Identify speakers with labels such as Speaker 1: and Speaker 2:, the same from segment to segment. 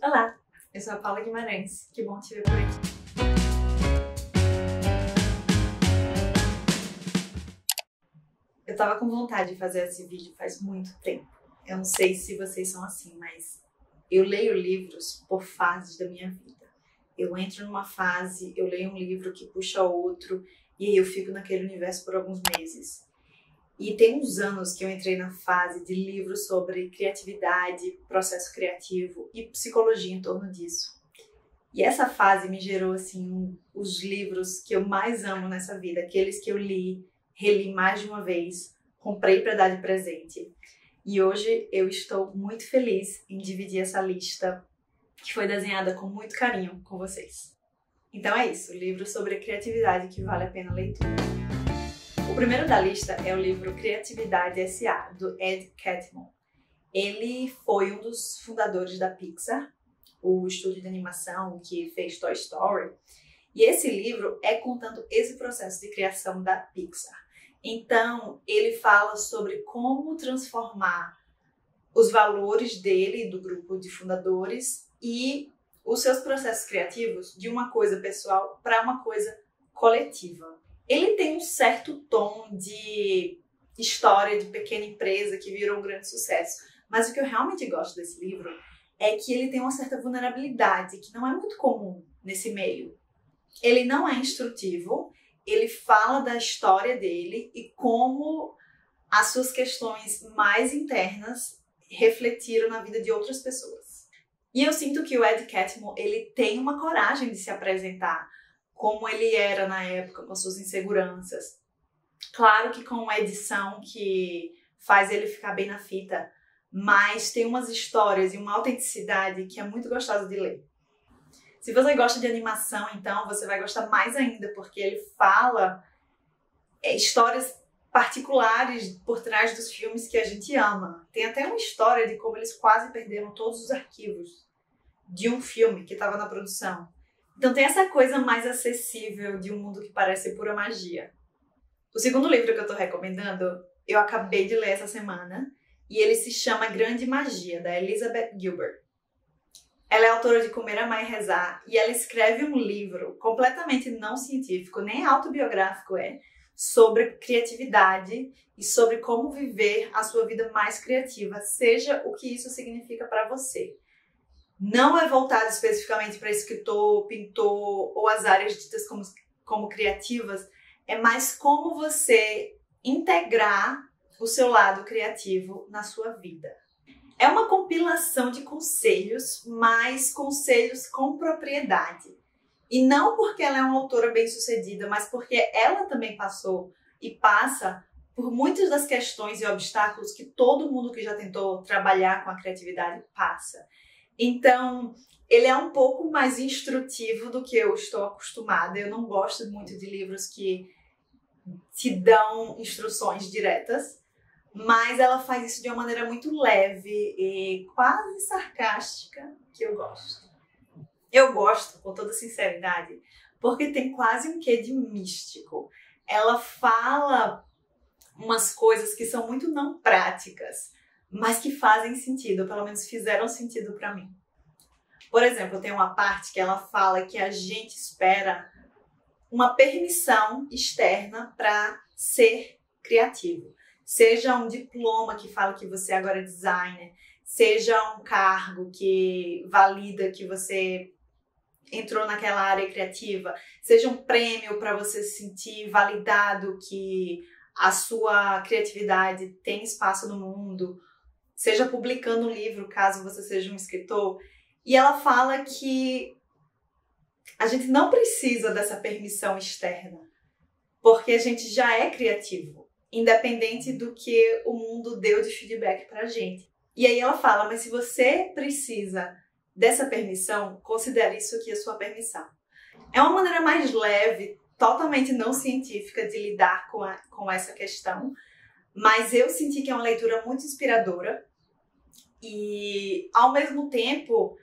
Speaker 1: Olá, eu sou a Paula Guimarães, que bom te ver por aqui. Eu tava com vontade de fazer esse vídeo faz muito tempo. Eu não sei se vocês são assim, mas eu leio livros por fases da minha vida. Eu entro numa fase, eu leio um livro que puxa outro, e aí eu fico naquele universo por alguns meses. E tem uns anos que eu entrei na fase de livros sobre criatividade, processo criativo e psicologia em torno disso. E essa fase me gerou, assim, os livros que eu mais amo nessa vida, aqueles que eu li, reli mais de uma vez, comprei para dar de presente. E hoje eu estou muito feliz em dividir essa lista que foi desenhada com muito carinho com vocês. Então é isso, livro sobre criatividade que vale a pena a leitura. O primeiro da lista é o livro Criatividade S.A., do Ed Catmull. Ele foi um dos fundadores da Pixar, o estúdio de animação que fez Toy Story. E esse livro é contando esse processo de criação da Pixar. Então, ele fala sobre como transformar os valores dele, do grupo de fundadores, e os seus processos criativos de uma coisa pessoal para uma coisa coletiva. Ele tem um certo tom de história de pequena empresa que virou um grande sucesso. Mas o que eu realmente gosto desse livro é que ele tem uma certa vulnerabilidade que não é muito comum nesse meio. Ele não é instrutivo, ele fala da história dele e como as suas questões mais internas refletiram na vida de outras pessoas. E eu sinto que o Ed Catmull, ele tem uma coragem de se apresentar como ele era na época, com suas inseguranças. Claro que com uma edição que faz ele ficar bem na fita, mas tem umas histórias e uma autenticidade que é muito gostosa de ler. Se você gosta de animação, então, você vai gostar mais ainda, porque ele fala histórias particulares por trás dos filmes que a gente ama. Tem até uma história de como eles quase perderam todos os arquivos de um filme que estava na produção. Então tem essa coisa mais acessível de um mundo que parece pura magia. O segundo livro que eu tô recomendando, eu acabei de ler essa semana, e ele se chama Grande Magia, da Elizabeth Gilbert. Ela é autora de Comer, Amar e Rezar, e ela escreve um livro completamente não científico, nem autobiográfico sobre criatividade e sobre como viver a sua vida mais criativa, seja o que isso significa para você. Não é voltado especificamente para escritor, pintor ou as áreas ditas como criativas, é mais como você integrar o seu lado criativo na sua vida. É uma compilação de conselhos, mas conselhos com propriedade. E não porque ela é uma autora bem-sucedida, mas porque ela também passou e passa por muitas das questões e obstáculos que todo mundo que já tentou trabalhar com a criatividade passa. Então, ele é um pouco mais instrutivo do que eu estou acostumada. Eu não gosto muito de livros que te dão instruções diretas, mas ela faz isso de uma maneira muito leve e quase sarcástica, que eu gosto. Eu gosto, com toda sinceridade, porque tem quase um quê de místico. Ela fala umas coisas que são muito não práticas, mas que fazem sentido, ou pelo menos fizeram sentido para mim. Por exemplo, tem uma parte que ela fala que a gente espera uma permissão externa para ser criativo. Seja um diploma que fala que você agora é designer, seja um cargo que valida que você entrou naquela área criativa, seja um prêmio para você se sentir validado que a sua criatividade tem espaço no mundo, seja publicando um livro, caso você seja um escritor. E ela fala que a gente não precisa dessa permissão externa, porque a gente já é criativo, independente do que o mundo deu de feedback pra gente. E aí ela fala, mas se você precisa dessa permissão, considere isso aqui a sua permissão. É uma maneira mais leve, totalmente não científica de lidar com essa questão, mas eu senti que é uma leitura muito inspiradora e, ao mesmo tempo,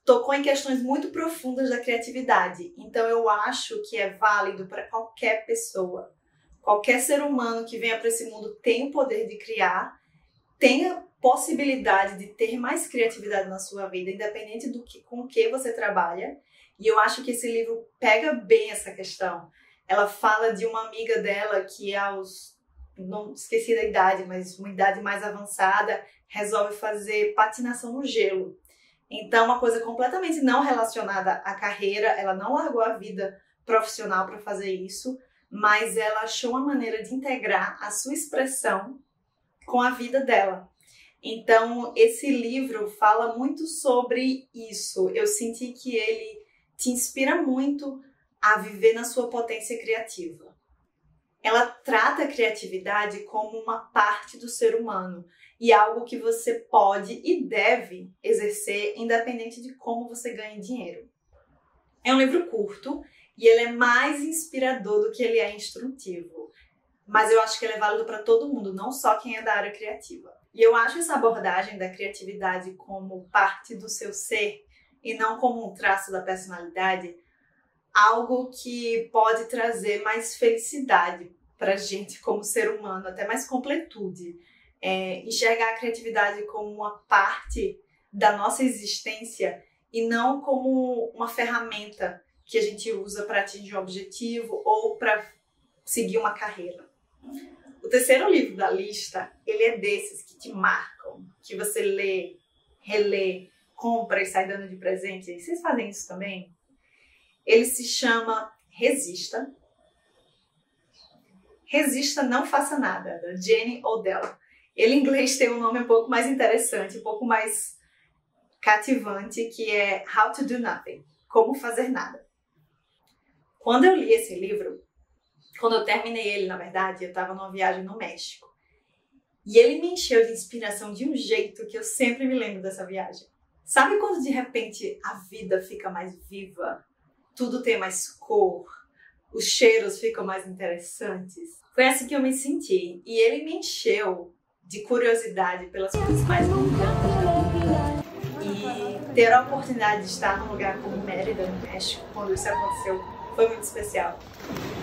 Speaker 1: tocou em questões muito profundas da criatividade. Então eu acho que é válido para qualquer pessoa. Qualquer ser humano que venha para esse mundo tem o poder de criar, tem possibilidade de ter mais criatividade na sua vida, independente com que você trabalha. E eu acho que esse livro pega bem essa questão. Ela fala de uma amiga dela que não esqueci da idade, mas uma idade mais avançada, resolve fazer patinação no gelo. Então, uma coisa completamente não relacionada à carreira, ela não largou a vida profissional para fazer isso, mas ela achou uma maneira de integrar a sua expressão com a vida dela. Então, esse livro fala muito sobre isso. Eu senti que ele te inspira muito a viver na sua potência criativa. Ela trata a criatividade como uma parte do ser humano e algo que você pode e deve exercer independente de como você ganha dinheiro. É um livro curto e ele é mais inspirador do que ele é instrutivo. Mas eu acho que ele é válido para todo mundo, não só quem é da área criativa. E eu acho essa abordagem da criatividade como parte do seu ser e não como um traço da personalidade, algo que pode trazer mais felicidade para a gente como ser humano, até mais completude. Enxergar a criatividade como uma parte da nossa existência e não como uma ferramenta que a gente usa para atingir um objetivo ou para seguir uma carreira. O terceiro livro da lista, ele é desses que te marcam, que você lê, relê, compra e sai dando de presente. Vocês fazem isso também? Ele se chama Resista. Resista, não faça nada, da Jenny Odell. Ele em inglês tem um nome um pouco mais interessante, um pouco mais cativante, que é How to Do Nothing, Como Fazer Nada. Quando eu li esse livro, quando eu terminei ele, na verdade, eu estava numa viagem no México. E ele me encheu de inspiração de um jeito que eu sempre me lembro dessa viagem. Sabe quando de repente a vida fica mais viva? Tudo tem mais cor, os cheiros ficam mais interessantes. Foi assim que eu me senti. E ele me encheu de curiosidade pelas coisas mais brilhantes da vida. E ter a oportunidade de estar num lugar como Mérida, no México, quando isso aconteceu, foi muito especial.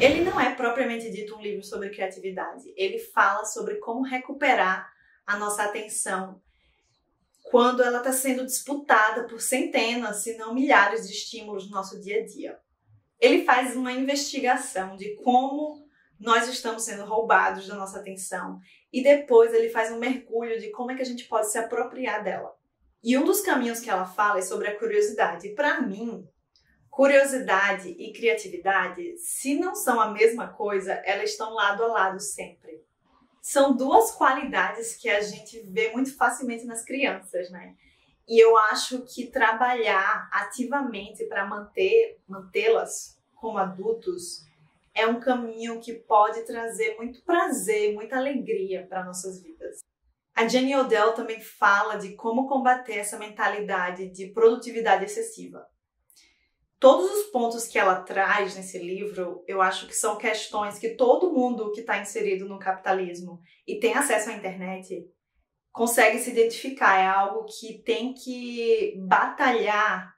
Speaker 1: Ele não é propriamente dito um livro sobre criatividade. Ele fala sobre como recuperar a nossa atenção quando ela está sendo disputada por centenas, se não milhares de estímulos no nosso dia a dia. Ele faz uma investigação de como nós estamos sendo roubados da nossa atenção e depois ele faz um mergulho de como é que a gente pode se apropriar dela. E um dos caminhos que ela fala é sobre a curiosidade. E para mim, curiosidade e criatividade, se não são a mesma coisa, elas estão lado a lado sempre. São duas qualidades que a gente vê muito facilmente nas crianças, né? E eu acho que trabalhar ativamente para mantê-las como adultos é um caminho que pode trazer muito prazer, muita alegria para nossas vidas. A Jenny Odell também fala de como combater essa mentalidade de produtividade excessiva. Todos os pontos que ela traz nesse livro, eu acho que são questões que todo mundo que está inserido no capitalismo e tem acesso à internet consegue se identificar. É algo que tem que batalhar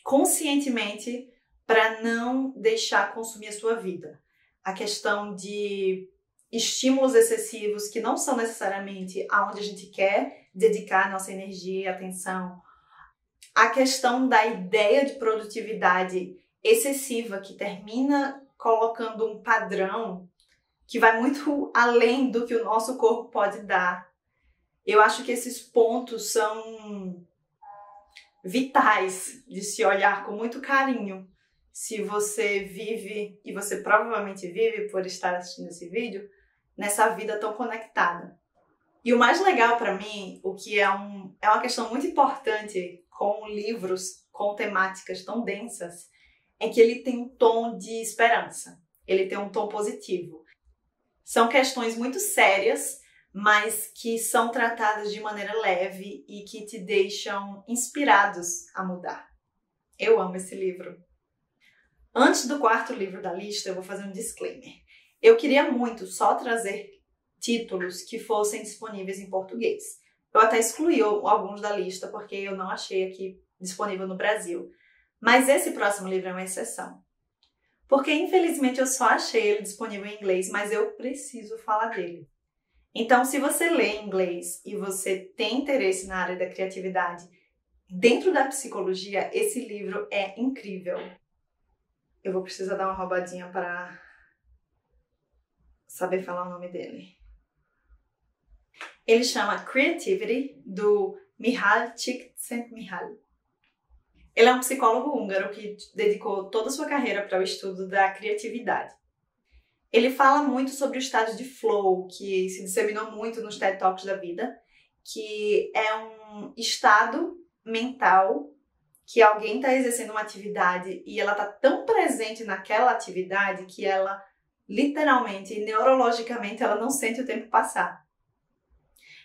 Speaker 1: conscientemente para não deixar consumir a sua vida. A questão de estímulos excessivos que não são necessariamente aonde a gente quer dedicar nossa energia e atenção. A questão da ideia de produtividade excessiva que termina colocando um padrão que vai muito além do que o nosso corpo pode dar. Eu acho que esses pontos são vitais de se olhar com muito carinho. Se você vive, e você provavelmente vive por estar assistindo esse vídeo, nessa vida tão conectada. E o mais legal para mim, o que é uma questão muito importante com livros com temáticas tão densas, é que ele tem um tom de esperança. Ele tem um tom positivo. São questões muito sérias, mas que são tratadas de maneira leve e que te deixam inspirados a mudar. Eu amo esse livro. Antes do quarto livro da lista, eu vou fazer um disclaimer. Eu queria muito só trazer títulos que fossem disponíveis em português. Eu até excluí alguns da lista porque eu não achei aqui disponível no Brasil. Mas esse próximo livro é uma exceção. Porque, infelizmente, eu só achei ele disponível em inglês, mas eu preciso falar dele. Então, se você lê inglês e você tem interesse na área da criatividade, dentro da psicologia, esse livro é incrível. Eu vou precisar dar uma roubadinha para saber falar o nome dele. Ele chama Creativity, do Mihaly Csikszentmihalyi. Ele é um psicólogo húngaro que dedicou toda a sua carreira para o estudo da criatividade. Ele fala muito sobre o estado de flow, que se disseminou muito nos TED Talks da vida, que é um estado mental que alguém está exercendo uma atividade e ela está tão presente naquela atividade que ela, literalmente e neurologicamente, ela não sente o tempo passar.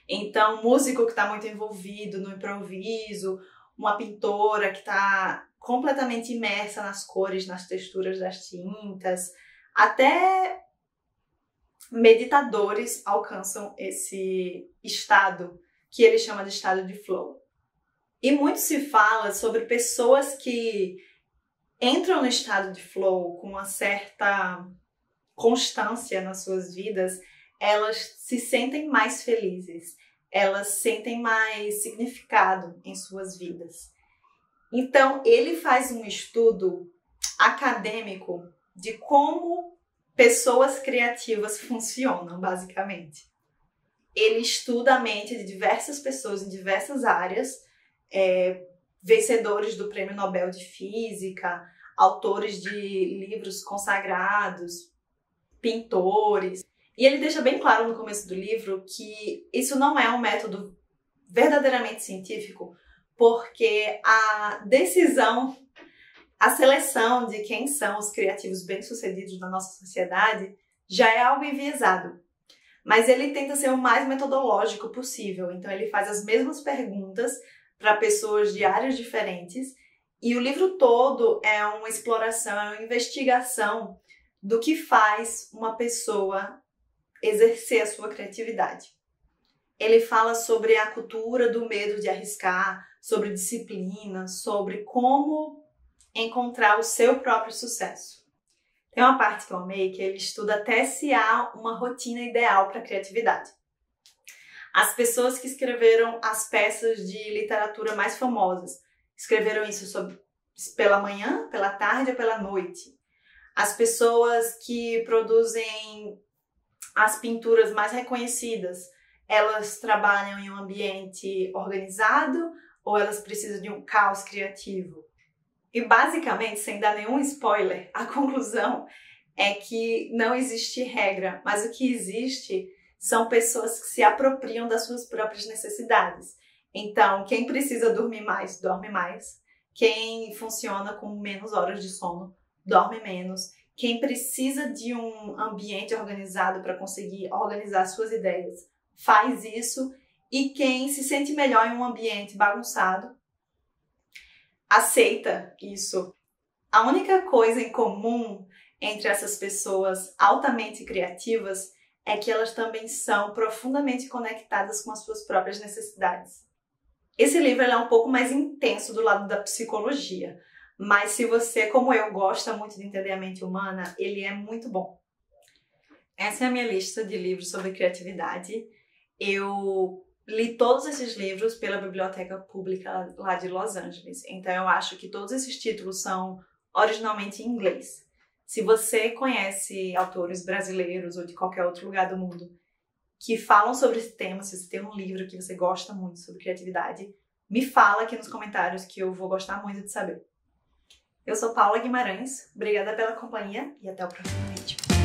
Speaker 1: Então, músico que está muito envolvido no improviso, uma pintora que está completamente imersa nas cores, nas texturas das tintas, até meditadores alcançam esse estado que ele chama de estado de flow. E muito se fala sobre pessoas que entram no estado de flow com uma certa constância nas suas vidas, elas se sentem mais felizes, elas sentem mais significado em suas vidas. Então, ele faz um estudo acadêmico de como pessoas criativas funcionam, basicamente. Ele estuda a mente de diversas pessoas em diversas áreas, vencedores do Prêmio Nobel de Física, autores de livros consagrados, pintores. E ele deixa bem claro no começo do livro que isso não é um método verdadeiramente científico, porque a decisão, a seleção de quem são os criativos bem-sucedidos na nossa sociedade já é algo enviesado. Mas ele tenta ser o mais metodológico possível. Então ele faz as mesmas perguntas para pessoas de áreas diferentes e o livro todo é uma exploração, é uma investigação do que faz uma pessoa exercer a sua criatividade. Ele fala sobre a cultura do medo de arriscar, sobre disciplina, sobre como encontrar o seu próprio sucesso. Tem uma parte que eu amei, que ele estuda até se há uma rotina ideal para a criatividade. As pessoas que escreveram as peças de literatura mais famosas escreveram isso pela manhã, pela tarde ou pela noite. As pessoas que produzem as pinturas mais reconhecidas, elas trabalham em um ambiente organizado ou elas precisam de um caos criativo? E basicamente, sem dar nenhum spoiler, a conclusão é que não existe regra, mas o que existe são pessoas que se apropriam das suas próprias necessidades. Então, quem precisa dormir mais, dorme mais. Quem funciona com menos horas de sono, dorme menos. Quem precisa de um ambiente organizado para conseguir organizar suas ideias, faz isso. E quem se sente melhor em um ambiente bagunçado, aceita isso. A única coisa em comum entre essas pessoas altamente criativas é que elas também são profundamente conectadas com as suas próprias necessidades. Esse livro é um pouco mais intenso do lado da psicologia, mas se você, como eu, gosta muito de entender a mente humana, ele é muito bom. Essa é a minha lista de livros sobre criatividade. Eu li todos esses livros pela Biblioteca Pública lá de Los Angeles, então eu acho que todos esses títulos são originalmente em inglês. Se você conhece autores brasileiros ou de qualquer outro lugar do mundo que falam sobre esse tema, se você tem um livro que você gosta muito sobre criatividade, me fala aqui nos comentários que eu vou gostar muito de saber. Eu sou Paula Guimarães, obrigada pela companhia e até o próximo vídeo.